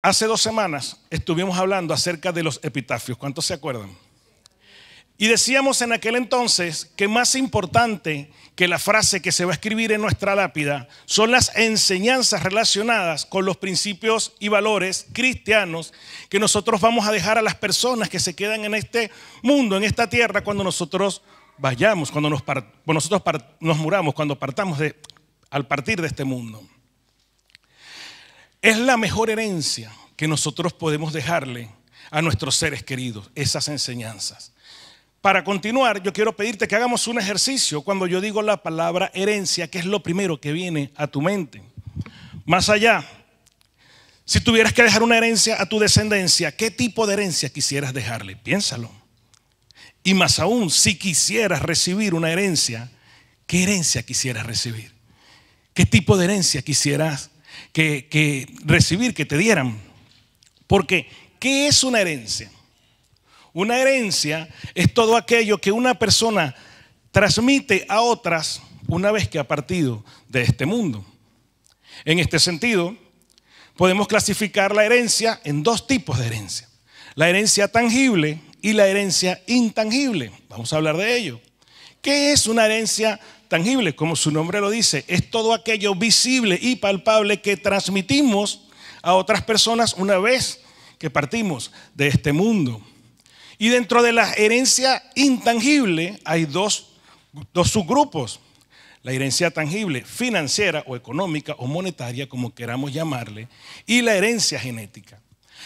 Hace 2 semanas estuvimos hablando acerca de los epitafios. ¿Cuántos se acuerdan? Y decíamos en aquel entonces que más importante que la frase que se va a escribir en nuestra lápida son las enseñanzas relacionadas con los principios y valores cristianos que nosotros vamos a dejar a las personas que se quedan en este mundo, en esta tierra, cuando nosotros vayamos, cuando nosotros nos muramos, cuando partamos al partir de este mundo. Es la mejor herencia que nosotros podemos dejarle a nuestros seres queridos, esas enseñanzas. Para continuar, yo quiero pedirte que hagamos un ejercicio cuando yo digo la palabra herencia, que es lo primero que viene a tu mente. Más allá, si tuvieras que dejar una herencia a tu descendencia, ¿qué tipo de herencia quisieras dejarle? Piénsalo. Y más aún, si quisieras recibir una herencia, ¿qué herencia quisieras recibir? ¿Qué tipo de herencia quisieras que recibir, que te dieran? Porque, ¿qué es una herencia? Una herencia es todo aquello que una persona transmite a otras una vez que ha partido de este mundo. En este sentido, podemos clasificar la herencia en 2 tipos de herencia: la herencia tangible y la herencia intangible. Vamos a hablar de ello. ¿Qué es una herencia tangible? Como su nombre lo dice, es todo aquello visible y palpable que transmitimos a otras personas una vez que partimos de este mundo. Y dentro de la herencia intangible hay dos subgrupos: la herencia tangible, financiera o económica o monetaria, como queramos llamarle, y la herencia genética.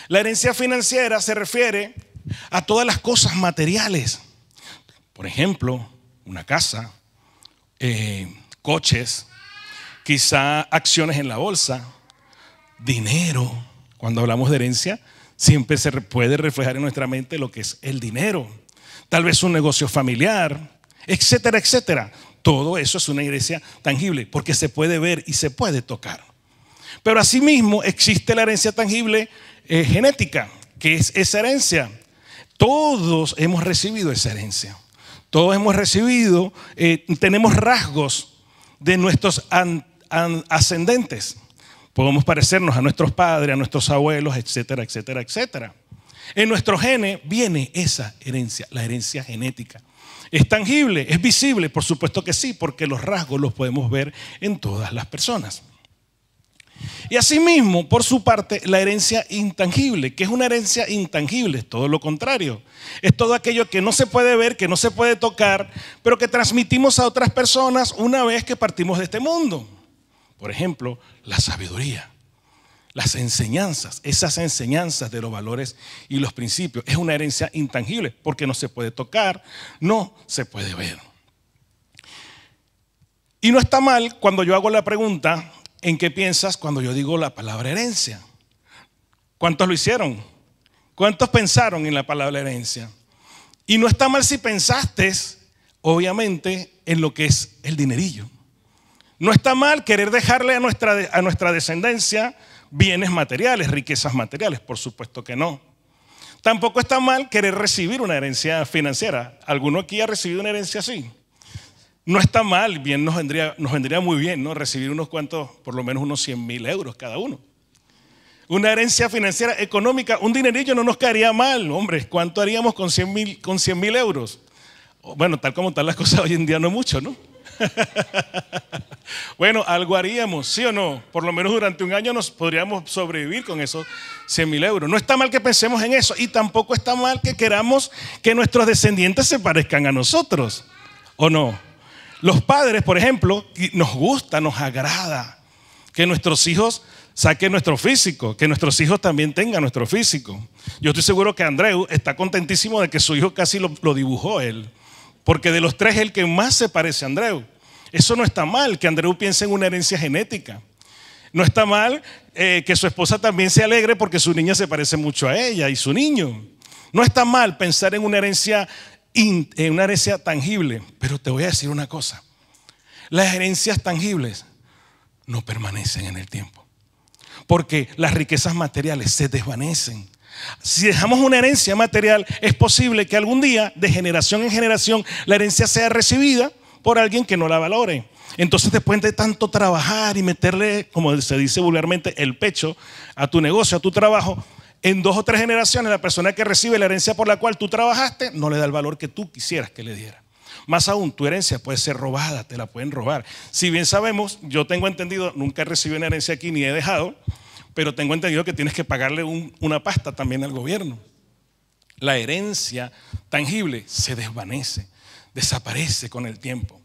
La herencia financiera se refiere a todas las cosas materiales, por ejemplo, una casa, coches, quizá acciones en la bolsa, dinero. Cuando hablamos de herencia, siempre se puede reflejar en nuestra mente lo que es el dinero. Tal vez un negocio familiar, etcétera, etcétera. Todo eso es una herencia tangible porque se puede ver y se puede tocar. Pero asimismo existe la herencia tangible genética, que es esa herencia. Todos hemos recibido esa herencia. Todos hemos recibido, tenemos rasgos de nuestros ascendentes. Podemos parecernos a nuestros padres, a nuestros abuelos, etcétera, etcétera, etcétera. En nuestro genes viene esa herencia, la herencia genética. ¿Es tangible? ¿Es visible? Por supuesto que sí, porque los rasgos los podemos ver en todas las personas. Y asimismo, por su parte, la herencia intangible. ¿Qué es una herencia intangible? Es todo lo contrario. Es todo aquello que no se puede ver, que no se puede tocar, pero que transmitimos a otras personas una vez que partimos de este mundo. Por ejemplo, la sabiduría, las enseñanzas, esas enseñanzas de los valores y los principios. Es una herencia intangible porque no se puede tocar, no se puede ver. Y no está mal cuando yo hago la pregunta: ¿en qué piensas cuando yo digo la palabra herencia? ¿Cuántos lo hicieron? ¿Cuántos pensaron en la palabra herencia? Y no está mal si pensaste, obviamente, en lo que es el dinerillo. No está mal querer dejarle a nuestra descendencia bienes materiales, riquezas materiales, por supuesto que no. Tampoco está mal querer recibir una herencia financiera. ¿Alguno aquí ha recibido una herencia así? No está mal, bien nos vendría muy bien, ¿no? Recibir unos cuantos, por lo menos unos 100,000 euros cada uno. Una herencia financiera económica, un dinerillo no nos caería mal, hombre. ¿Cuánto haríamos con 100,000 euros? Bueno, tal como están las cosas hoy en día, no mucho, ¿no? Bueno, algo haríamos, ¿sí o no? Por lo menos durante un año nos podríamos sobrevivir con esos 100,000 euros. No está mal que pensemos en eso, y tampoco está mal que queramos que nuestros descendientes se parezcan a nosotros, ¿o no? Los padres, por ejemplo, nos gusta, nos agrada que nuestros hijos saquen nuestro físico, que nuestros hijos también tengan nuestro físico. Yo estoy seguro que Andreu está contentísimo de que su hijo casi lo dibujó él, porque de los 3 es el que más se parece a Andreu. Eso no está mal, que Andreu piense en una herencia genética. No está mal que su esposa también se alegre porque su niña se parece mucho a ella y su niño. No está mal pensar en una herencia tangible, pero te voy a decir una cosa: las herencias tangibles no permanecen en el tiempo, porque las riquezas materiales se desvanecen. Si dejamos una herencia material, es posible que algún día, de generación en generación, la herencia sea recibida por alguien que no la valore. Entonces, después de tanto trabajar y meterle, como se dice vulgarmente, el pecho a tu negocio, a tu trabajo, en 2 o 3 generaciones la persona que recibe la herencia por la cual tú trabajaste no le da el valor que tú quisieras que le diera. Más aún, tu herencia puede ser robada, te la pueden robar. Si bien sabemos, yo tengo entendido, nunca he recibido una herencia aquí ni he dejado, pero tengo entendido que tienes que pagarle una pasta también al gobierno. La herencia tangible se desvanece, desaparece con el tiempo.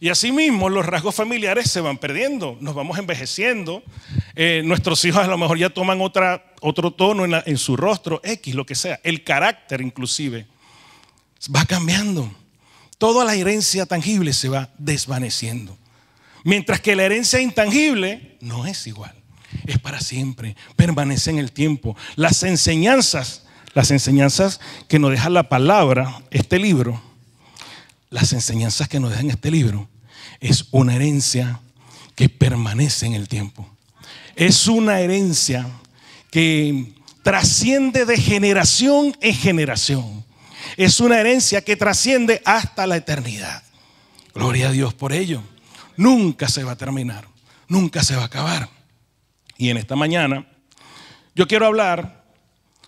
Y asimismo los rasgos familiares se van perdiendo, nos vamos envejeciendo, nuestros hijos a lo mejor ya toman otro tono en su rostro, X, lo que sea, el carácter inclusive va cambiando. Toda la herencia tangible se va desvaneciendo, mientras que la herencia intangible no es igual, es para siempre, permanece en el tiempo. Las enseñanzas que nos deja la palabra, este libro, las enseñanzas que nos dejan este libro es una herencia que permanece en el tiempo. Es una herencia que trasciende de generación en generación. Es una herencia que trasciende hasta la eternidad. Gloria a Dios por ello. Nunca se va a terminar, nunca se va a acabar. Y en esta mañana yo quiero hablar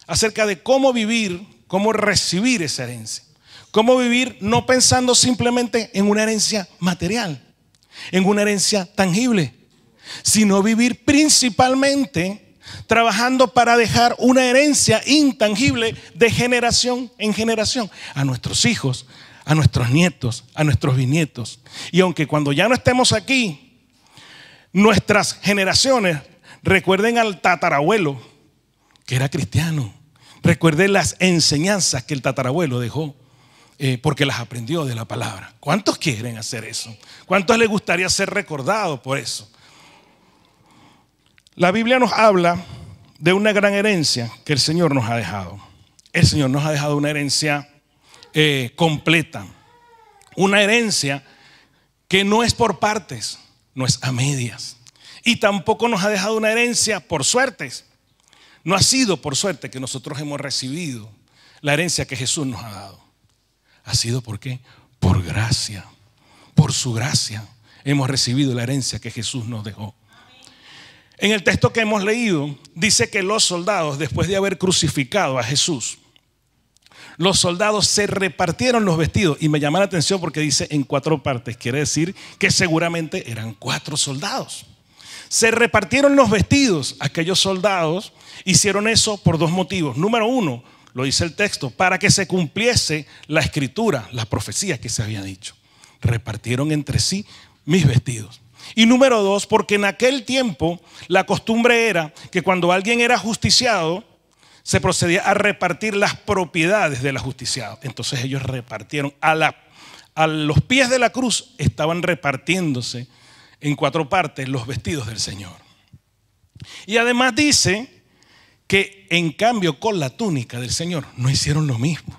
acerca de cómo vivir, cómo recibir esa herencia. Cómo vivir no pensando simplemente en una herencia material, en una herencia tangible, sino vivir principalmente trabajando para dejar una herencia intangible de generación en generación a nuestros hijos, a nuestros nietos, a nuestros bisnietos. Y aunque cuando ya no estemos aquí, nuestras generaciones recuerden al tatarabuelo que era cristiano, recuerden las enseñanzas que el tatarabuelo dejó. Porque las aprendió de la palabra. ¿Cuántos quieren hacer eso? ¿Cuántos les gustaría ser recordados por eso? La Biblia nos habla de una gran herencia que el Señor nos ha dejado. El Señor nos ha dejado una herencia completa. Una herencia que no es por partes, no es a medias. Y tampoco nos ha dejado una herencia por suertes. No ha sido por suerte que nosotros hemos recibido la herencia que Jesús nos ha dado. Ha sido ¿por qué? Por gracia, por su gracia hemos recibido la herencia que Jesús nos dejó. En el texto que hemos leído dice que los soldados, después de haber crucificado a Jesús, los soldados se repartieron los vestidos. Y me llama la atención porque dice en 4 partes, quiere decir que seguramente eran 4 soldados. Se repartieron los vestidos. Aquellos soldados hicieron eso por 2 motivos. Número 1, lo dice el texto, para que se cumpliese la escritura, la profecía que se había dicho. Repartieron entre sí mis vestidos. Y número 2, porque en aquel tiempo la costumbre era que cuando alguien era justiciado, se procedía a repartir las propiedades del ajusticiado. Entonces ellos repartieron a los pies de la cruz, estaban repartiéndose en 4 partes los vestidos del Señor. Y además dice que en cambio con la túnica del Señor no hicieron lo mismo.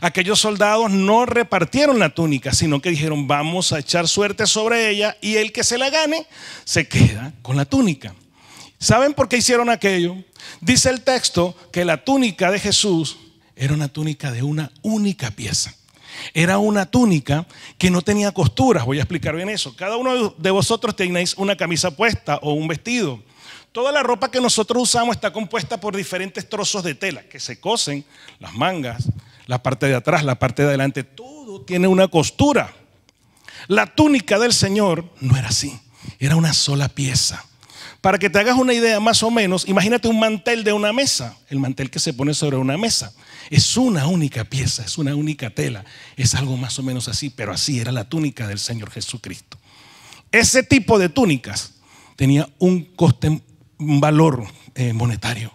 Aquellos soldados no repartieron la túnica, sino que dijeron vamos a echar suerte sobre ella y el que se la gane se queda con la túnica. ¿Saben por qué hicieron aquello? Dice el texto que la túnica de Jesús era una túnica de una única pieza. Era una túnica que no tenía costuras. Voy a explicar bien eso. Cada uno de vosotros tenéis una camisa puesta o un vestido. Toda la ropa que nosotros usamos está compuesta por diferentes trozos de tela que se cosen, las mangas, la parte de atrás, la parte de adelante, todo tiene una costura. La túnica del Señor no era así, era una sola pieza. Para que te hagas una idea más o menos, imagínate un mantel de una mesa, el mantel que se pone sobre una mesa. Es una única pieza, es una única tela, es algo más o menos así, pero así era la túnica del Señor Jesucristo. Ese tipo de túnicas tenía un coste, un valor monetario.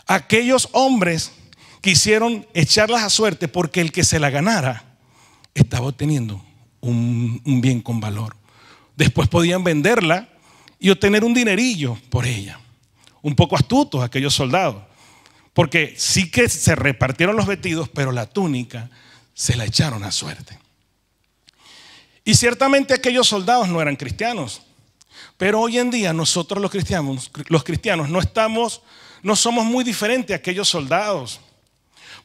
Aquellos hombres quisieron echarlas a suerte porque el que se la ganara estaba obteniendo un bien con valor. Después podían venderla y obtener un dinerillo por ella. Un poco astutos aquellos soldados, porque sí que se repartieron los vestidos, pero la túnica se la echaron a suerte. Y ciertamente aquellos soldados no eran cristianos. Pero hoy en día nosotros los cristianos no somos muy diferentes a aquellos soldados.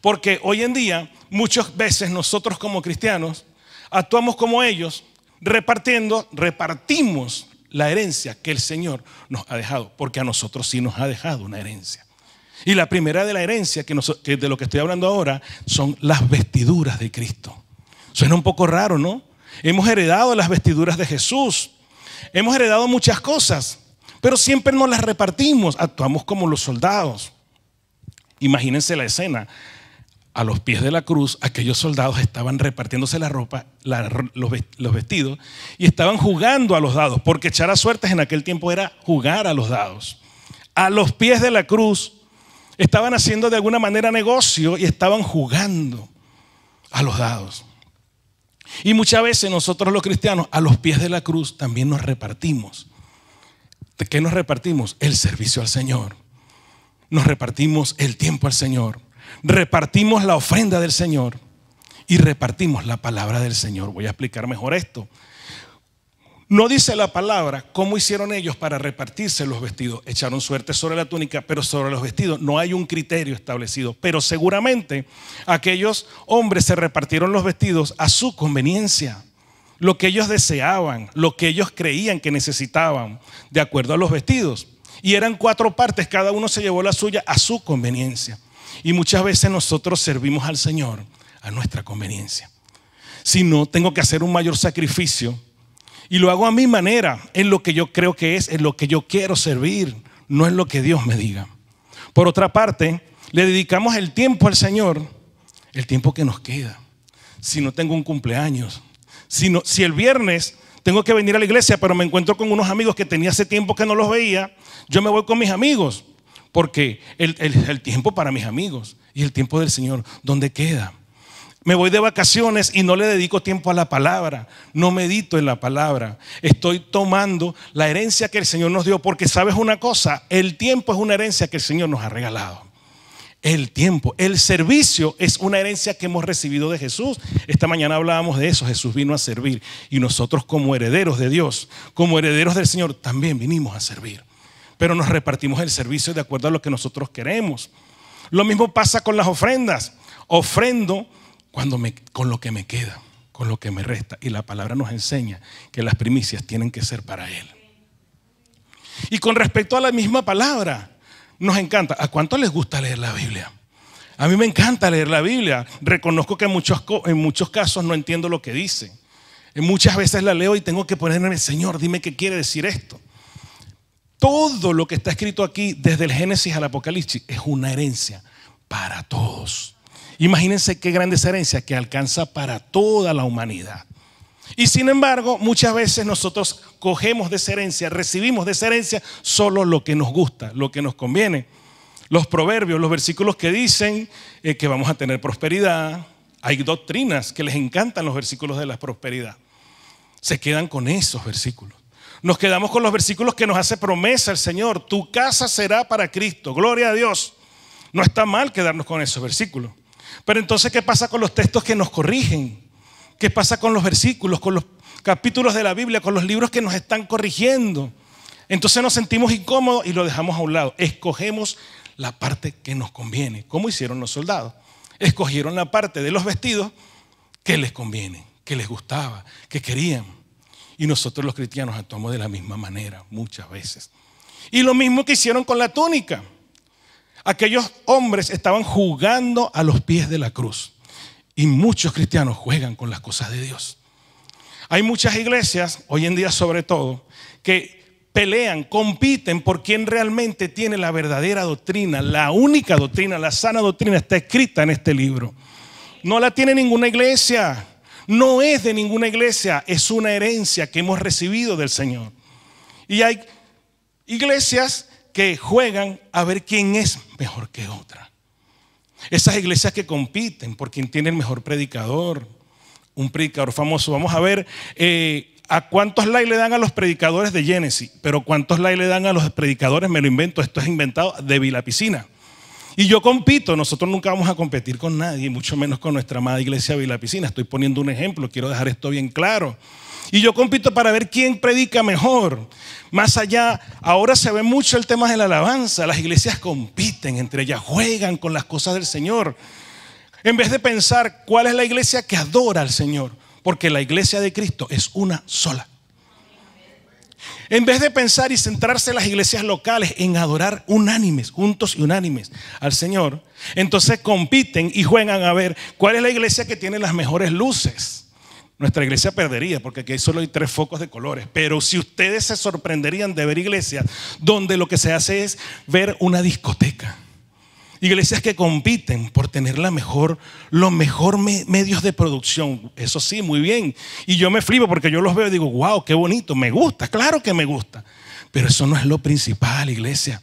Porque hoy en día muchas veces nosotros como cristianos actuamos como ellos, repartimos la herencia que el Señor nos ha dejado, porque a nosotros sí nos ha dejado una herencia. Y la primera de la herencia, que de lo que estoy hablando ahora, son las vestiduras de Cristo. Suena un poco raro, ¿no? Hemos heredado las vestiduras de Jesús. Hemos heredado muchas cosas, pero siempre nos las repartimos. Actuamos como los soldados. Imagínense la escena. A los pies de la cruz, aquellos soldados estaban repartiéndose la ropa, los vestidos, y estaban jugando a los dados, porque echar a suertes en aquel tiempo era jugar a los dados. A los pies de la cruz estaban haciendo de alguna manera negocio y estaban jugando a los dados. Y muchas veces nosotros los cristianos a los pies de la cruz también nos repartimos. ¿De qué nos repartimos? El servicio al Señor. Nos repartimos el tiempo al Señor. Repartimos la ofrenda del Señor y repartimos la palabra del Señor. Voy a explicar mejor esto. No dice la palabra cómo hicieron ellos para repartirse los vestidos. Echaron suerte sobre la túnica, pero sobre los vestidos no hay un criterio establecido. Pero seguramente aquellos hombres se repartieron los vestidos a su conveniencia. Lo que ellos deseaban, lo que ellos creían que necesitaban, de acuerdo a los vestidos. Y eran 4 partes, cada uno se llevó la suya a su conveniencia. Y muchas veces nosotros servimos al Señor a nuestra conveniencia. Si no, tengo que hacer un mayor sacrificio y lo hago a mi manera, en lo que yo creo que es, en lo que yo quiero servir, no en lo que Dios me diga. Por otra parte, le dedicamos el tiempo al Señor, el tiempo que nos queda. Si no tengo un cumpleaños, si el viernes tengo que venir a la iglesia, pero me encuentro con unos amigos que tenía hace tiempo que no los veía, yo me voy con mis amigos. Porque el tiempo para mis amigos y el tiempo del Señor, ¿dónde queda? Me voy de vacaciones y no le dedico tiempo a la palabra, no medito en la palabra. Estoy tomando la herencia que el Señor nos dio, porque sabes una cosa, el tiempo es una herencia que el Señor nos ha regalado. El tiempo, el servicio es una herencia que hemos recibido de Jesús. Esta mañana hablábamos de eso, Jesús vino a servir y nosotros como herederos de Dios, como herederos del Señor, también vinimos a servir. Pero nos repartimos el servicio de acuerdo a lo que nosotros queremos. Lo mismo pasa con las ofrendas. Ofrendo con lo que me queda, con lo que me resta. Y la palabra nos enseña que las primicias tienen que ser para Él. Y con respecto a la misma palabra, nos encanta. ¿A cuántos les gusta leer la Biblia? A mí me encanta leer la Biblia. Reconozco que en muchos casos no entiendo lo que dice. Muchas veces la leo y tengo que ponerme, Señor, dime qué quiere decir esto. Todo lo que está escrito aquí, desde el Génesis al Apocalipsis, es una herencia para todos. Imagínense qué grande esa herencia que alcanza para toda la humanidad. Y sin embargo, muchas veces nosotros cogemos de esa herencia, recibimos de esa herencia solo lo que nos gusta, lo que nos conviene. Los proverbios, los versículos que dicen que vamos a tener prosperidad. Hay doctrinas que les encantan los versículos de la prosperidad. Se quedan con esos versículos. Nos quedamos con los versículos que nos hace promesa el Señor. Tu casa será para Cristo. Gloria a Dios. No está mal quedarnos con esos versículos. Pero entonces, ¿qué pasa con los textos que nos corrigen? ¿Qué pasa con los versículos, con los capítulos de la Biblia, con los libros que nos están corrigiendo? Entonces nos sentimos incómodos y lo dejamos a un lado. Escogemos la parte que nos conviene, como hicieron los soldados. Escogieron la parte de los vestidos que les conviene, que les gustaba, que querían. Y nosotros los cristianos actuamos de la misma manera muchas veces. Y lo mismo que hicieron con la túnica. Aquellos hombres estaban jugando a los pies de la cruz. Y muchos cristianos juegan con las cosas de Dios. Hay muchas iglesias, hoy en día sobre todo, que pelean, compiten por quién realmente tiene la verdadera doctrina. La única doctrina, la sana doctrina está escrita en este libro. No la tiene ninguna iglesia. No es de ninguna iglesia, es una herencia que hemos recibido del Señor. Y hay iglesias que juegan a ver quién es mejor que otra. Esas iglesias que compiten por quién tiene el mejor predicador, un predicador famoso. Vamos a ver a cuántos likes le dan a los predicadores de Génesis, pero cuántos likes le dan a los predicadores, me lo invento, esto es inventado, de Vilapicina. Y yo compito, nosotros nunca vamos a competir con nadie, mucho menos con nuestra amada iglesia Vilapicina. Estoy poniendo un ejemplo, quiero dejar esto bien claro. Y yo compito para ver quién predica mejor. Más allá, ahora se ve mucho el tema de la alabanza. Las iglesias compiten entre ellas, juegan con las cosas del Señor. En vez de pensar cuál es la iglesia que adora al Señor, porque la iglesia de Cristo es una sola. En vez de pensar y centrarse en las iglesias locales en adorar unánimes, juntos y unánimes al Señor, entonces compiten y juegan a ver cuál es la iglesia que tiene las mejores luces. Nuestra iglesia perdería porque aquí solo hay 3 focos de colores, pero si ustedes se sorprenderían de ver iglesias donde lo que se hace es ver una discoteca. Iglesias que compiten por tener los mejor medios de producción. Eso sí, muy bien. Y yo me flipo porque yo los veo y digo, wow, qué bonito, me gusta, claro que me gusta. Pero eso no es lo principal, iglesia.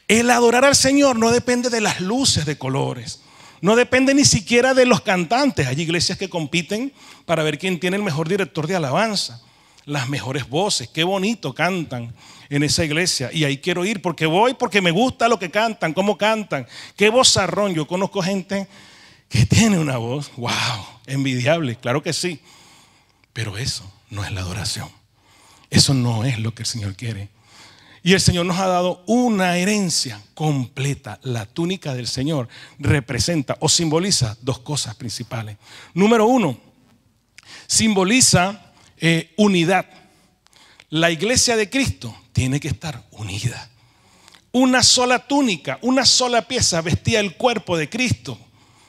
El adorar al Señor no depende de las luces de colores. No depende ni siquiera de los cantantes. Hay iglesias que compiten para ver quién tiene el mejor director de alabanza, las mejores voces. Qué bonito cantan en esa iglesia, y ahí quiero ir porque voy, porque me gusta lo que cantan, cómo cantan, qué vozarrón. Yo conozco gente que tiene una voz, wow, envidiable, claro que sí, pero eso no es la adoración, eso no es lo que el Señor quiere. Y el Señor nos ha dado una herencia completa. La túnica del Señor representa o simboliza 2 cosas principales. Número 1, simboliza unidad. La iglesia de Cristo tiene que estar unida. Una sola túnica, una sola pieza vestía el cuerpo de Cristo.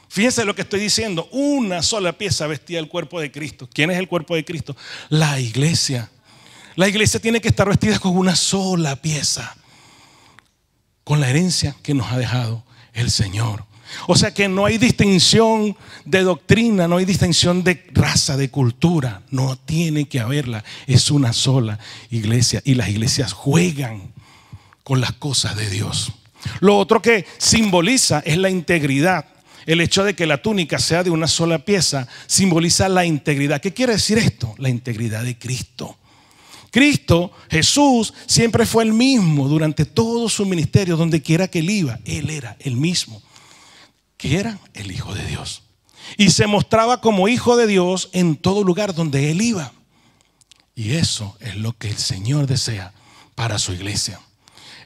Fíjense lo que estoy diciendo. Una sola pieza vestía el cuerpo de Cristo. ¿Quién es el cuerpo de Cristo? La iglesia. La iglesia tiene que estar vestida con una sola pieza, con la herencia que nos ha dejado el Señor. O sea que no hay distinción de doctrina, no hay distinción de raza, de cultura. No tiene que haberla. Es una sola iglesia y las iglesias juegan con las cosas de Dios. Lo otro que simboliza es la integridad. El hecho de que la túnica sea de una sola pieza simboliza la integridad. ¿Qué quiere decir esto? La integridad de Cristo. Cristo, Jesús, siempre fue el mismo durante todo su ministerio, donde quiera que él iba. Él era el mismo, que era el Hijo de Dios. Y se mostraba como Hijo de Dios en todo lugar donde él iba. Y eso es lo que el Señor desea para su iglesia.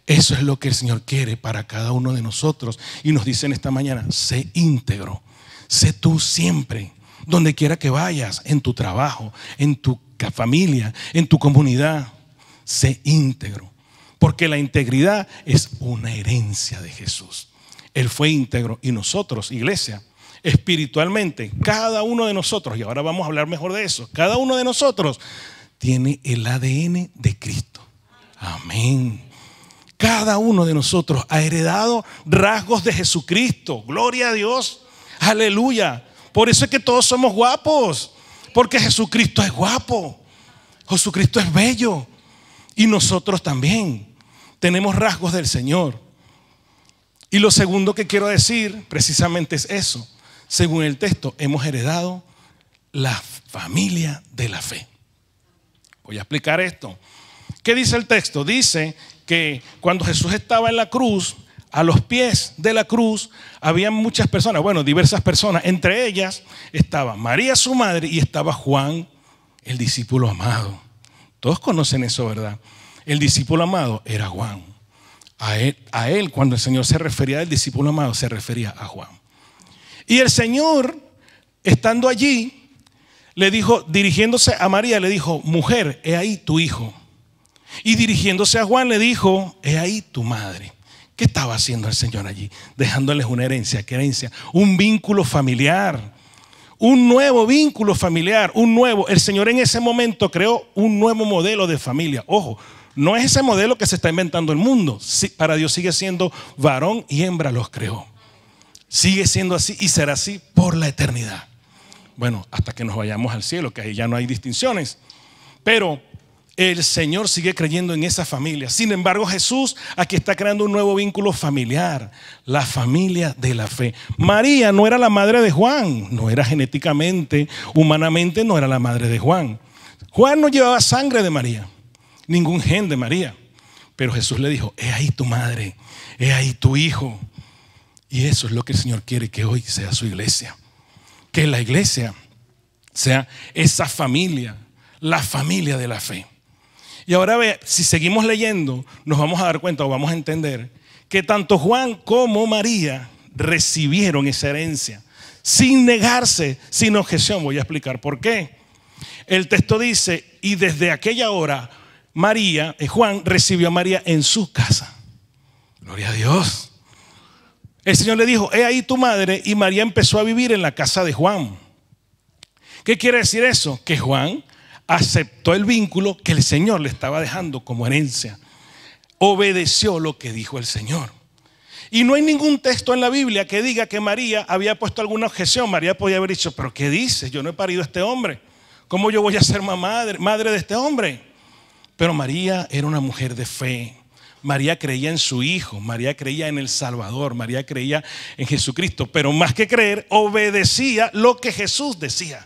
Eso es lo que el Señor quiere para cada uno de nosotros. Y nos dice en esta mañana, sé íntegro, sé tú siempre, donde quiera que vayas, en tu trabajo, en tu familia, en tu comunidad, sé íntegro. Porque la integridad es una herencia de Jesús. Él fue íntegro y nosotros, iglesia, espiritualmente, cada uno de nosotros, y ahora vamos a hablar mejor de eso, cada uno de nosotros tiene el ADN de Cristo. Amén. Cada uno de nosotros ha heredado rasgos de Jesucristo. Gloria a Dios. Aleluya. Por eso es que todos somos guapos. Porque Jesucristo es guapo. Jesucristo es bello. Y nosotros también tenemos rasgos del Señor. Y lo segundo que quiero decir precisamente es eso. Según el texto, hemos heredado la familia de la fe. Voy a explicar esto. ¿Qué dice el texto? Dice que cuando Jesús estaba en la cruz, a los pies de la cruz, había muchas personas, bueno, diversas personas. Entre ellas estaba María, su madre, y estaba Juan, el discípulo amado. Todos conocen eso, ¿verdad? El discípulo amado era Juan. A él, cuando el Señor se refería al discípulo amado, se refería a Juan. Y el Señor, estando allí, le dijo, dirigiéndose a María, le dijo, mujer, he ahí tu hijo. Y dirigiéndose a Juan le dijo, he ahí tu madre. ¿Qué estaba haciendo el Señor allí? Dejándoles una herencia. ¿Qué herencia? Un vínculo familiar. Un nuevo vínculo familiar. El Señor en ese momento creó un nuevo modelo de familia. Ojo, no es ese modelo que se está inventando el mundo. Sí, para Dios sigue siendo varón y hembra los creó. Sigue siendo así y será así por la eternidad. Bueno, hasta que nos vayamos al cielo, que ahí ya no hay distinciones. Pero el Señor sigue creyendo en esa familia. Sin embargo, Jesús aquí está creando un nuevo vínculo familiar, la familia de la fe. María no era la madre de Juan, no era genéticamente, humanamente no era la madre de Juan. Juan no llevaba sangre de María, ningún gen de María. Pero Jesús le dijo, he ahí tu madre, he ahí tu hijo. Y eso es lo que el Señor quiere que hoy sea su iglesia. Que la iglesia sea esa familia, la familia de la fe. Y ahora ve, si seguimos leyendo, nos vamos a dar cuenta o vamos a entender que tanto Juan como María recibieron esa herencia sin negarse, sin objeción. Voy a explicar por qué. El texto dice, y desde aquella hora Juan recibió a María en su casa. Gloria a Dios. El Señor le dijo, he ahí tu madre, y María empezó a vivir en la casa de Juan. ¿Qué quiere decir eso? Que Juan aceptó el vínculo que el Señor le estaba dejando como herencia. Obedeció lo que dijo el Señor. Y no hay ningún texto en la Biblia que diga que María había puesto alguna objeción. María podía haber dicho, pero ¿qué dices? Yo no he parido a este hombre. ¿Cómo yo voy a ser madre de este hombre? Pero María era una mujer de fe. María creía en su Hijo, María creía en el Salvador, María creía en Jesucristo, pero más que creer, obedecía lo que Jesús decía.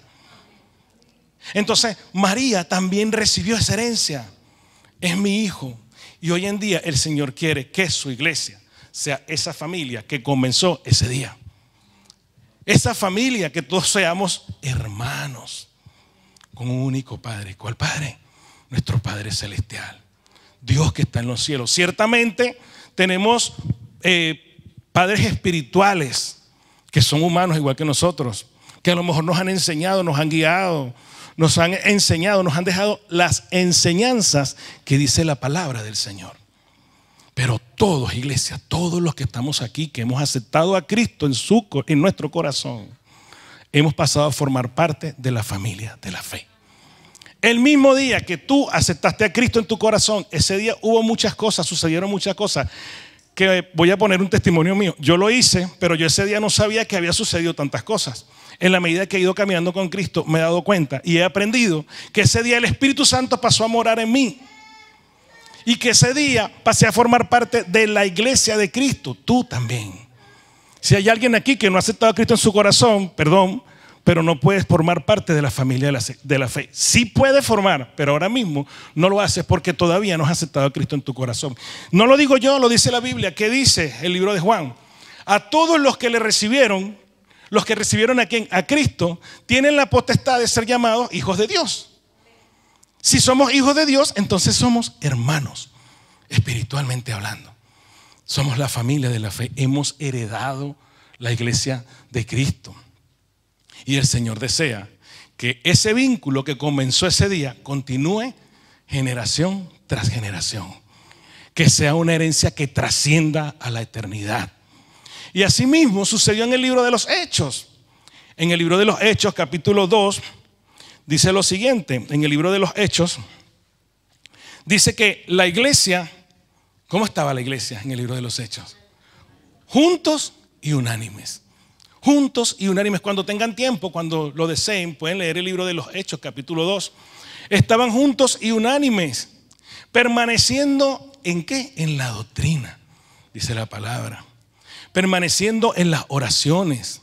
Entonces, María también recibió esa herencia. Es mi hijo. Y hoy en día el Señor quiere que su iglesia sea esa familia que comenzó ese día. Esa familia que todos seamos hermanos con un único Padre. ¿Cuál Padre? Nuestro Padre Celestial. Dios que está en los cielos. Ciertamente tenemos padres espirituales que son humanos igual que nosotros, que a lo mejor nos han enseñado, nos han guiado, nos han enseñado, nos han dejado las enseñanzas que dice la palabra del Señor. Pero todos, iglesia, todos los que estamos aquí, que hemos aceptado a Cristo en nuestro corazón, hemos pasado a formar parte de la familia de la fe. El mismo día que tú aceptaste a Cristo en tu corazón, ese día hubo muchas cosas, sucedieron muchas cosas, que voy a poner un testimonio mío. Yo lo hice, pero yo ese día no sabía que había sucedido tantas cosas. En la medida que he ido caminando con Cristo, me he dado cuenta y he aprendido que ese día el Espíritu Santo pasó a morar en mí. Y que ese día pasé a formar parte de la iglesia de Cristo. Tú también. Si hay alguien aquí que no ha aceptado a Cristo en su corazón, perdón, pero no puedes formar parte de la familia de la fe. Sí puedes formar, pero ahora mismo no lo haces porque todavía no has aceptado a Cristo en tu corazón. No lo digo yo, lo dice la Biblia. ¿Qué dice el libro de Juan? A todos los que le recibieron, los que recibieron a Cristo, tienen la potestad de ser llamados hijos de Dios. Si somos hijos de Dios, entonces somos hermanos, espiritualmente hablando. Somos la familia de la fe. Hemos heredado la iglesia de Cristo. Y el Señor desea que ese vínculo que comenzó ese día continúe generación tras generación. Que sea una herencia que trascienda a la eternidad. Y asimismo sucedió en el libro de los Hechos. En el libro de los Hechos, capítulo 2, dice lo siguiente. En el libro de los Hechos, dice que la iglesia, ¿cómo estaba la iglesia en el libro de los Hechos? Juntos y unánimes. Juntos y unánimes. Cuando tengan tiempo, cuando lo deseen, pueden leer el libro de los Hechos, capítulo 2. Estaban juntos y unánimes, permaneciendo ¿en qué? En la doctrina, dice la palabra. Permaneciendo en las oraciones,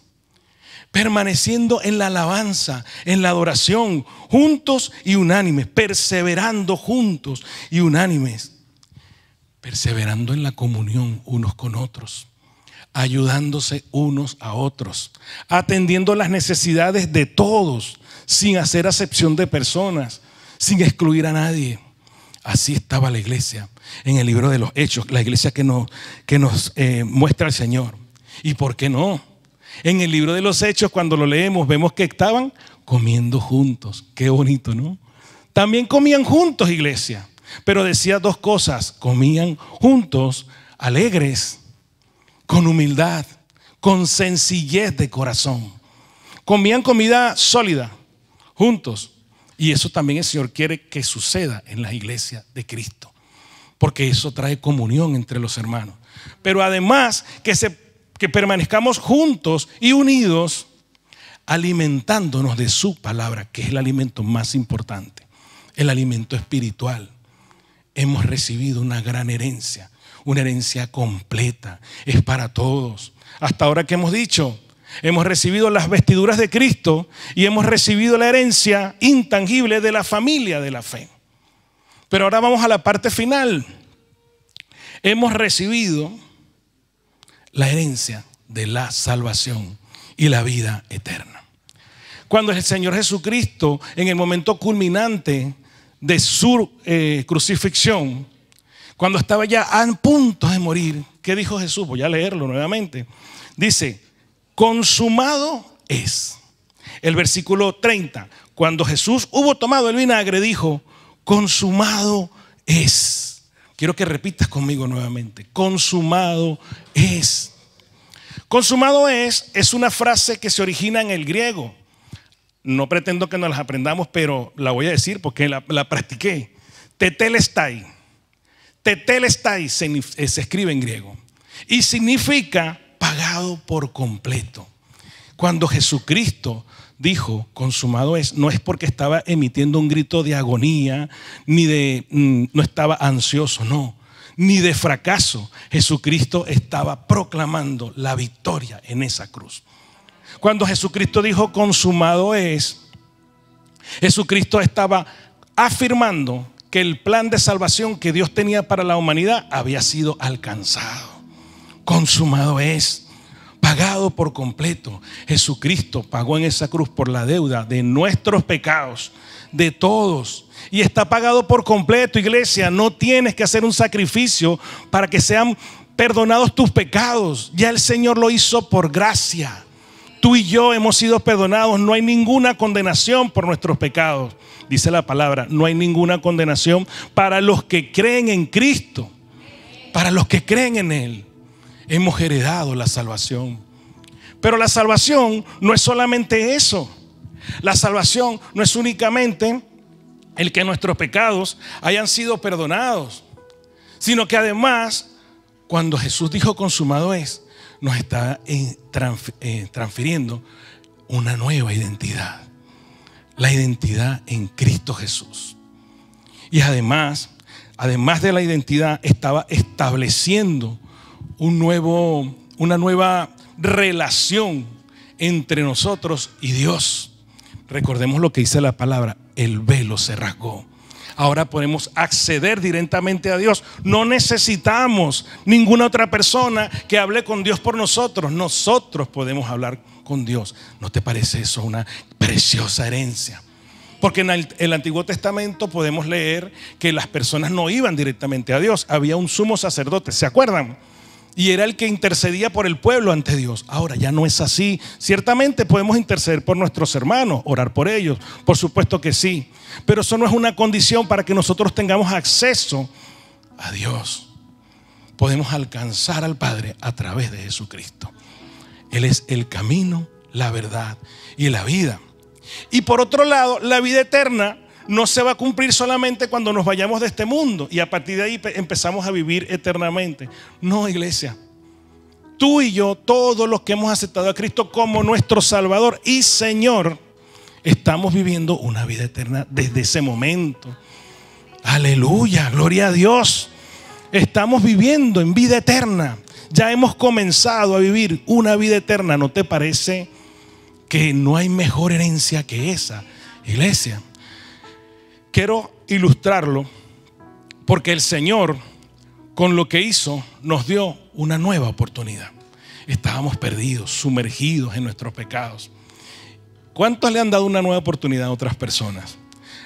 permaneciendo en la alabanza, en la adoración, juntos y unánimes, perseverando juntos y unánimes, perseverando en la comunión unos con otros, ayudándose unos a otros, atendiendo las necesidades de todos, sin hacer acepción de personas, sin excluir a nadie. Así estaba la iglesia en el libro de los Hechos, la iglesia que nos muestra el Señor. ¿Y por qué no? En el libro de los Hechos, cuando lo leemos, vemos que estaban comiendo juntos. Qué bonito, ¿no? También comían juntos, iglesia, pero decía dos cosas: comían juntos, alegres, con humildad, con sencillez de corazón. Comían comida sólida, juntos. Y eso también el Señor quiere que suceda en la iglesia de Cristo, porque eso trae comunión entre los hermanos. Pero además que permanezcamos juntos y unidos, alimentándonos de su palabra, que es el alimento más importante, el alimento espiritual. Hemos recibido una gran herencia, una herencia completa, es para todos. Hasta ahora que hemos dicho, hemos recibido las vestiduras de Cristo y hemos recibido la herencia intangible de la familia de la fe. Pero ahora vamos a la parte final. Hemos recibido la herencia de la salvación y la vida eterna. Cuando el Señor Jesucristo, en el momento culminante de su crucifixión, cuando estaba ya a punto de morir, ¿qué dijo Jesús? Voy a leerlo nuevamente. Dice: consumado es. El versículo 30, cuando Jesús hubo tomado el vinagre, dijo: consumado es. Quiero que repitas conmigo nuevamente: consumado es. Consumado es una frase que se origina en el griego. No pretendo que nos las aprendamos, pero la voy a decir porque la practiqué. Tetelestai. Tetelestai se escribe en griego y significa pagado por completo. Cuando Jesucristo dijo consumado es, no es porque estaba emitiendo un grito de agonía, no estaba ansioso, no, ni de fracaso. Jesucristo estaba proclamando la victoria en esa cruz. Cuando Jesucristo dijo consumado es, Jesucristo estaba afirmando que el plan de salvación que Dios tenía para la humanidad había sido alcanzado. Consumado es, pagado por completo. Jesucristo pagó en esa cruz por la deuda de nuestros pecados, de todos. Y está pagado por completo, iglesia. No tienes que hacer un sacrificio para que sean perdonados tus pecados. Ya el Señor lo hizo por gracia. Tú y yo hemos sido perdonados. No hay ninguna condenación por nuestros pecados. Dice la palabra, no hay ninguna condenación para los que creen en Cristo. Para los que creen en Él. Hemos heredado la salvación. Pero la salvación no es solamente eso. La salvación no es únicamente el que nuestros pecados hayan sido perdonados, sino que además, cuando Jesús dijo consumado es, nos está transfiriendo una nueva identidad. La identidad en Cristo Jesús. Y además de la identidad, estaba estableciendo una nueva relación entre nosotros y Dios. Recordemos lo que dice la palabra: el velo se rasgó. Ahora podemos acceder directamente a Dios. No necesitamos ninguna otra persona que hable con Dios por nosotros. Nosotros podemos hablar con Dios. ¿No te parece eso una preciosa herencia? Porque en el Antiguo Testamento podemos leer que las personas no iban directamente a Dios. Había un sumo sacerdote, ¿se acuerdan? Y era el que intercedía por el pueblo ante Dios. Ahora ya no es así. Ciertamente podemos interceder por nuestros hermanos, orar por ellos, por supuesto que sí. Pero eso no es una condición para que nosotros tengamos acceso a Dios. Podemos alcanzar al Padre a través de Jesucristo. Él es el camino, la verdad y la vida. Y por otro lado, la vida eterna no se va a cumplir solamente cuando nos vayamos de este mundo y a partir de ahí empezamos a vivir eternamente. No, iglesia. Tú y yo, todos los que hemos aceptado a Cristo como nuestro Salvador y Señor, estamos viviendo una vida eterna desde ese momento. Aleluya, gloria a Dios. Estamos viviendo en vida eterna. Ya hemos comenzado a vivir una vida eterna. ¿No te parece que no hay mejor herencia que esa, iglesia? Quiero ilustrarlo porque el Señor, con lo que hizo, nos dio una nueva oportunidad. Estábamos perdidos, sumergidos en nuestros pecados. ¿Cuántos le han dado una nueva oportunidad a otras personas?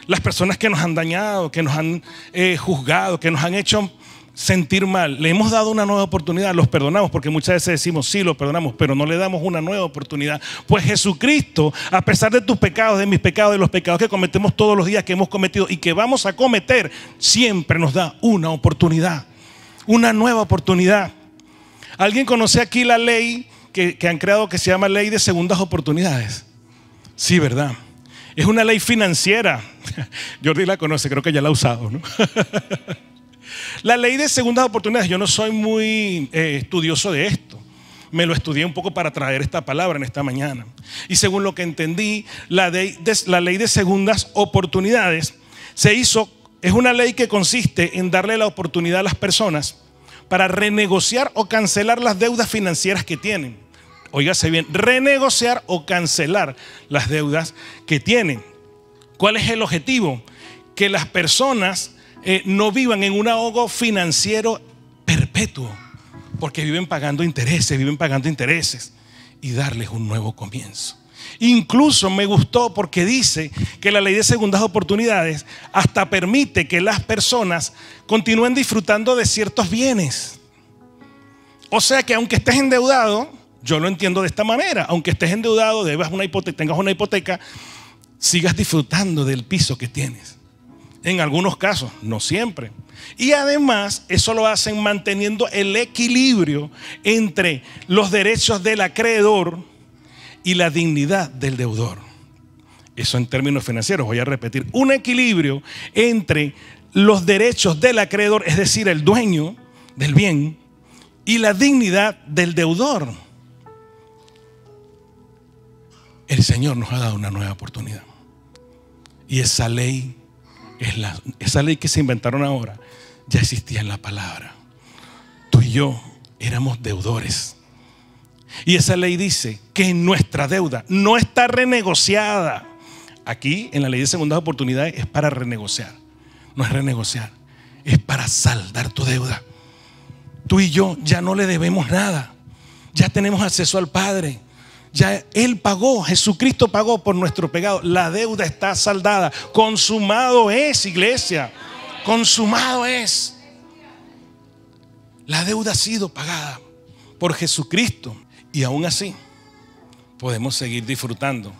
Las personas que nos han dañado, que nos han juzgado, que nos han hecho sentir mal, le hemos dado una nueva oportunidad, los perdonamos, porque muchas veces decimos sí, los perdonamos, pero no le damos una nueva oportunidad. Pues Jesucristo, a pesar de tus pecados, de mis pecados, de los pecados que cometemos todos los días, que hemos cometido y que vamos a cometer, siempre nos da una oportunidad, una nueva oportunidad. ¿Alguien conoce aquí la ley que han creado que se llama ley de segundas oportunidades? Sí, ¿verdad? Es una ley financiera. Jordi la conoce, creo que ya la ha usado, ¿no? La ley de segundas oportunidades, yo no soy muy estudioso de esto. Me lo estudié un poco para traer esta palabra en esta mañana. Y según lo que entendí, la ley de segundas oportunidades es una ley que consiste en darle la oportunidad a las personas para renegociar o cancelar las deudas financieras que tienen. Óigase bien, renegociar o cancelar las deudas que tienen. ¿Cuál es el objetivo? Que las personas no vivan en un ahogo financiero perpetuo, porque viven pagando intereses y darles un nuevo comienzo. Incluso me gustó porque dice que la ley de segundas oportunidades hasta permite que las personas continúen disfrutando de ciertos bienes. O sea que aunque estés endeudado, Yo lo entiendo de esta manera. Aunque estés endeudado, tengas una hipoteca, sigas disfrutando del piso que tienes. En algunos casos, no siempre. Y además, eso lo hacen manteniendo el equilibrio entre los derechos del acreedor y la dignidad del deudor. Eso en términos financieros, voy a repetir, un equilibrio entre los derechos del acreedor, es decir, el dueño del bien, y la dignidad del deudor. El Señor nos ha dado una nueva oportunidad. Y esa ley esa ley que se inventaron ahora ya existía en la palabra. Tú y yo éramos deudores. Y esa ley dice que nuestra deuda no está renegociada. Aquí en la ley de segundas oportunidades es para renegociar. No es renegociar, es para saldar tu deuda. Tú y yo ya no le debemos nada. Ya tenemos acceso al Padre. Ya Él pagó, Jesucristo pagó por nuestro pecado. La deuda está saldada. Consumado es, iglesia. Consumado es. La deuda ha sido pagada por Jesucristo. Y aún así podemos seguir disfrutando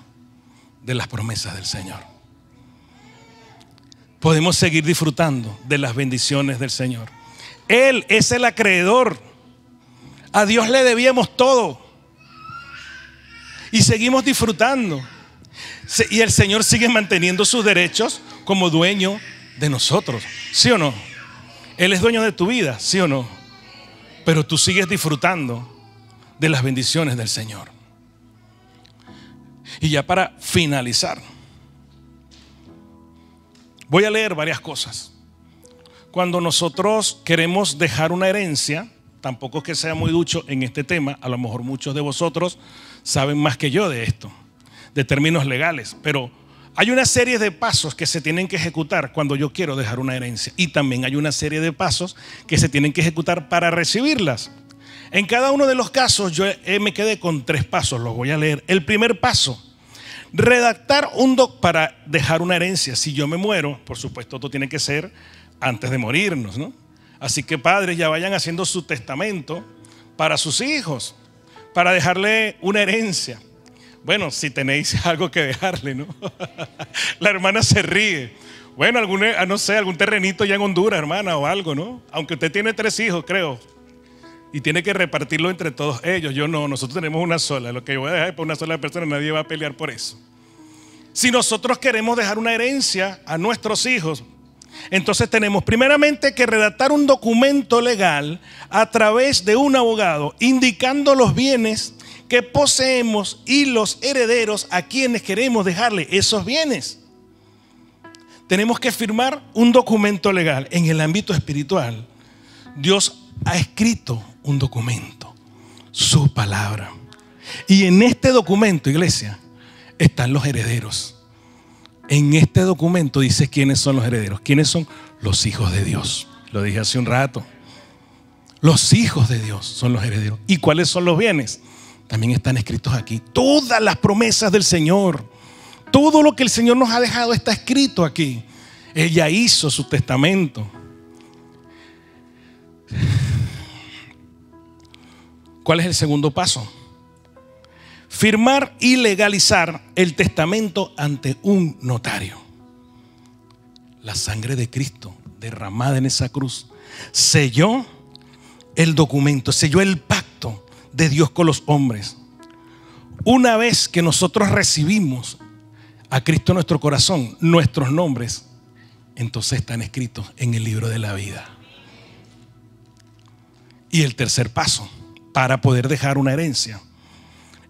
de las promesas del Señor. Podemos seguir disfrutando de las bendiciones del Señor. Él es el acreedor. A Dios le debíamos todo. Y seguimos disfrutando. Y el Señor sigue manteniendo sus derechos como dueño de nosotros. ¿Sí o no? Él es dueño de tu vida, ¿sí o no? Pero tú sigues disfrutando de las bendiciones del Señor. Y ya para finalizar, voy a leer varias cosas. Cuando nosotros queremos dejar una herencia, tampoco es que sea muy ducho en este tema, a lo mejor muchos de vosotros saben más que yo de esto, de términos legales, pero hay una serie de pasos que se tienen que ejecutar cuando yo quiero dejar una herencia, y también hay una serie de pasos que se tienen que ejecutar para recibirlas. En cada uno de los casos yo me quedé con 3 pasos, los voy a leer. El primer paso: redactar un para dejar una herencia. Si yo me muero, por supuesto, esto tiene que ser antes de morirnos, ¿no? Así que padres, ya vayan haciendo su testamento para sus hijos, para dejarle una herencia. Bueno, si tenéis algo que dejarle, ¿no? La hermana se ríe. Bueno, no sé, algún terrenito ya en Honduras, hermana, o algo, ¿no? Aunque usted tiene 3 hijos, creo, y tiene que repartirlo entre todos ellos. Yo no, nosotros tenemos una sola. Lo que yo voy a dejar es para una sola persona, nadie va a pelear por eso. Si nosotros queremos dejar una herencia a nuestros hijos, entonces tenemos primeramente que redactar un documento legal a través de un abogado indicando los bienes que poseemos y los herederos a quienes queremos dejarle esos bienes. Tenemos que firmar un documento legal. En el ámbito espiritual, Dios ha escrito un documento, su palabra. Y en este documento, iglesia, están los herederos. En este documento dice quiénes son los herederos. ¿Quiénes son? Los hijos de Dios. Lo dije hace un rato. Los hijos de Dios son los herederos. ¿Y cuáles son los bienes? También están escritos aquí. Todas las promesas del Señor, todo lo que el Señor nos ha dejado está escrito aquí. Ella hizo su testamento. ¿Cuál es el segundo paso? Firmar y legalizar el testamento ante un notario. La sangre de Cristo derramada en esa cruz selló el documento, selló el pacto de Dios con los hombres. Una vez que nosotros recibimos a Cristo en nuestro corazón, nuestros nombres entonces están escritos en el libro de la vida. Y el tercer paso para poder dejar una herencia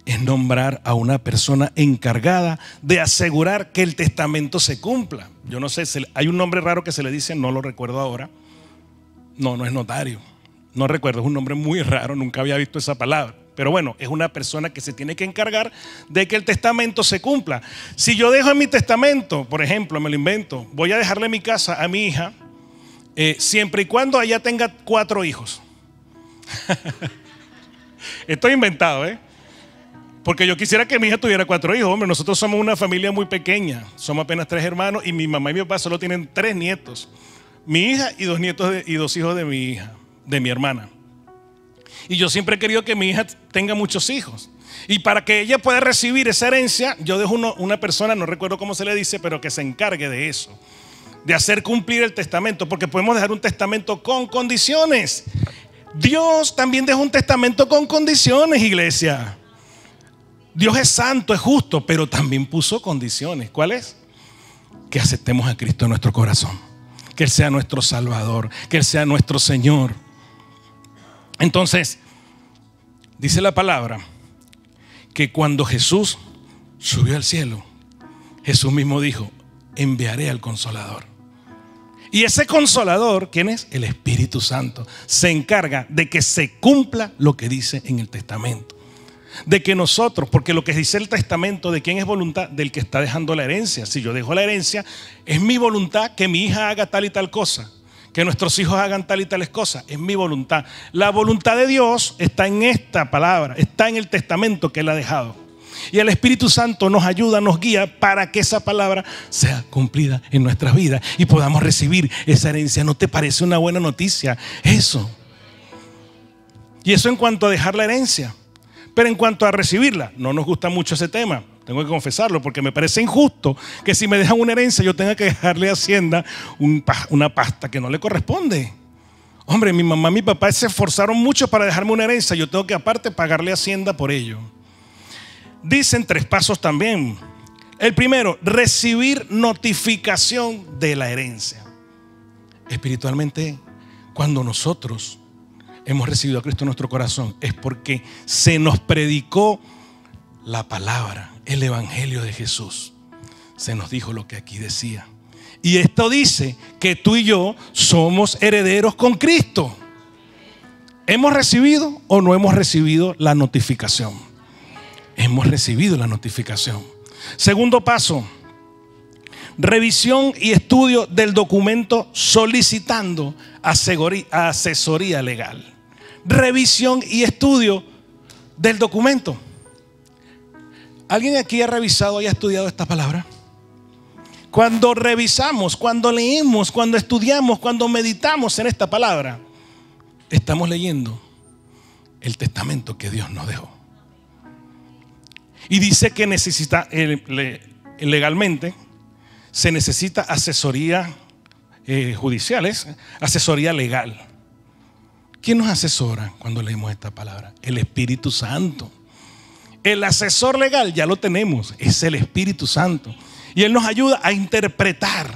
es nombrar a una persona encargada de asegurar que el testamento se cumpla. Yo no sé, hay un nombre raro que se le dice, no lo recuerdo ahora. No es notario. No recuerdo, es un nombre muy raro, nunca había visto esa palabra. Pero bueno, es una persona que se tiene que encargar de que el testamento se cumpla. Si yo dejo en mi testamento, por ejemplo, me lo invento, voy a dejarle mi casa a mi hija, siempre y cuando ella tenga 4 hijos. Estoy inventado, porque yo quisiera que mi hija tuviera 4 hijos. Hombre, nosotros somos una familia muy pequeña. Somos apenas 3 hermanos y mi mamá y mi papá solo tienen 3 nietos. Mi hija y 2 nietos y 2 hijos de mi hija, de mi hermana. Y yo siempre he querido que mi hija tenga muchos hijos. Y para que ella pueda recibir esa herencia, yo dejo una persona, no recuerdo cómo se le dice, pero que se encargue de eso, de hacer cumplir el testamento, porque podemos dejar un testamento con condiciones. Dios también dejó un testamento con condiciones, iglesia. Dios es santo, es justo, pero también puso condiciones. ¿Cuáles? Que aceptemos a Cristo en nuestro corazón, que Él sea nuestro Salvador, que Él sea nuestro Señor. Entonces, dice la palabra que cuando Jesús subió al cielo, Jesús mismo dijo: enviaré al Consolador. Y ese Consolador, ¿quién es? El Espíritu Santo. Se encarga de que se cumpla lo que dice en el testamento. De que nosotros, porque lo que dice el testamento, ¿de quién es voluntad? Del que está dejando la herencia. Si yo dejo la herencia, es mi voluntad que mi hija haga tal y tal cosa, que nuestros hijos hagan tal y tales cosas. Es mi voluntad. La voluntad de Dios está en esta palabra, está en el testamento que Él ha dejado. Y el Espíritu Santo nos ayuda, nos guía para que esa palabra sea cumplida en nuestras vidas y podamos recibir esa herencia. ¿No te parece una buena noticia eso? Y eso en cuanto a dejar la herencia. Pero en cuanto a recibirla, no nos gusta mucho ese tema. Tengo que confesarlo, porque me parece injusto que si me dejan una herencia yo tenga que dejarle a Hacienda una pasta que no le corresponde. Hombre, mi mamá y mi papá se esforzaron mucho para dejarme una herencia. Yo tengo que aparte pagarle a Hacienda por ello. Dicen 3 pasos también. El primero, recibir notificación de la herencia. Espiritualmente, cuando nosotros hemos recibido a Cristo en nuestro corazón, es porque se nos predicó la palabra, el evangelio de Jesús. Se nos dijo lo que aquí decía. Y esto dice que tú y yo somos herederos con Cristo. ¿Hemos recibido o no hemos recibido la notificación? Hemos recibido la notificación. Segundo paso, revisión y estudio del documento solicitando asesoría legal. Revisión y estudio del documento. ¿Alguien aquí ha revisado y ha estudiado esta palabra? Cuando revisamos, cuando leemos, cuando estudiamos, cuando meditamos en esta palabra, estamos leyendo el testamento que Dios nos dejó. Y dice que necesita, legalmente, se necesita asesoría judicial, asesoría legal. ¿Quién nos asesora cuando leemos esta palabra? El Espíritu Santo. El asesor legal ya lo tenemos, es el Espíritu Santo. Y Él nos ayuda a interpretar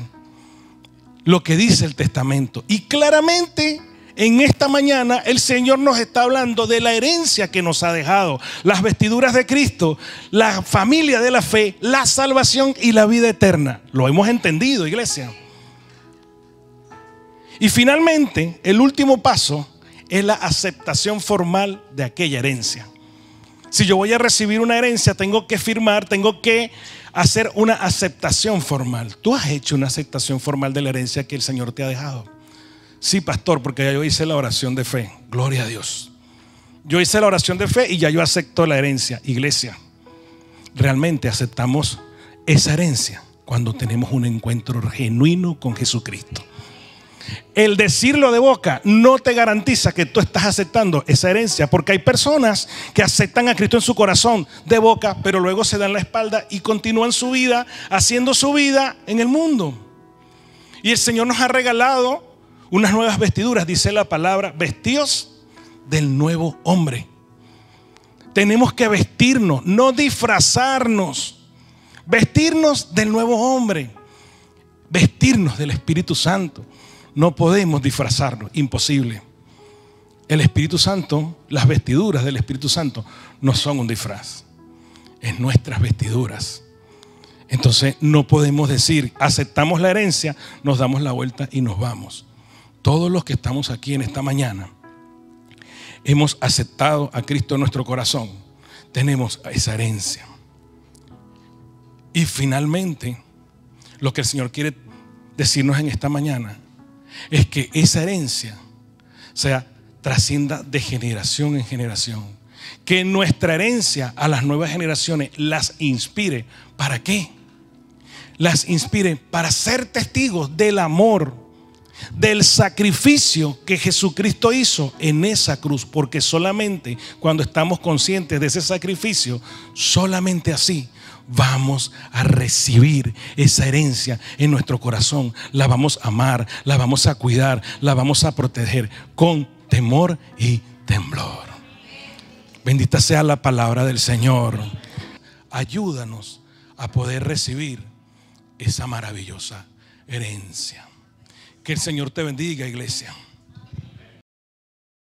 lo que dice el testamento. Y claramente en esta mañana el Señor nos está hablando de la herencia que nos ha dejado, las vestiduras de Cristo, la familia de la fe, la salvación y la vida eterna. Lo hemos entendido, iglesia. Y finalmente, el último paso es la aceptación formal de aquella herencia. Si yo voy a recibir una herencia, tengo que firmar, tengo que hacer una aceptación formal. ¿Tú has hecho una aceptación formal de la herencia que el Señor te ha dejado? Sí, pastor, porque ya yo hice la oración de fe. Gloria a Dios. Yo hice la oración de fe y ya yo acepto la herencia. Iglesia, realmente aceptamos esa herencia cuando tenemos un encuentro genuino con Jesucristo. El decirlo de boca no te garantiza que tú estás aceptando esa herencia, porque hay personas que aceptan a Cristo en su corazón de boca, pero luego se dan la espalda y continúan su vida, haciendo su vida en el mundo. Y el Señor nos ha regalado unas nuevas vestiduras, dice la palabra, vestidos del nuevo hombre. Tenemos que vestirnos, no disfrazarnos, vestirnos del nuevo hombre, vestirnos del Espíritu Santo. No podemos disfrazarnos, imposible. El Espíritu Santo, las vestiduras del Espíritu Santo no son un disfraz, es nuestras vestiduras. Entonces no podemos decir, aceptamos la herencia, nos damos la vuelta y nos vamos. Todos los que estamos aquí en esta mañana hemos aceptado a Cristo en nuestro corazón, tenemos esa herencia. Y finalmente, lo que el Señor quiere decirnos en esta mañana es que esa herencia trascienda de generación en generación. Que nuestra herencia a las nuevas generaciones las inspire. ¿Para qué? Las inspire para ser testigos del amor, del sacrificio que Jesucristo hizo en esa cruz, porque solamente cuando estamos conscientes de ese sacrificio, solamente así vamos a recibir esa herencia en nuestro corazón. La vamos a amar, la vamos a cuidar, la vamos a proteger con temor y temblor. Bendita sea la palabra del Señor. Ayúdanos a poder recibir esa maravillosa herencia. Que el Señor te bendiga, iglesia.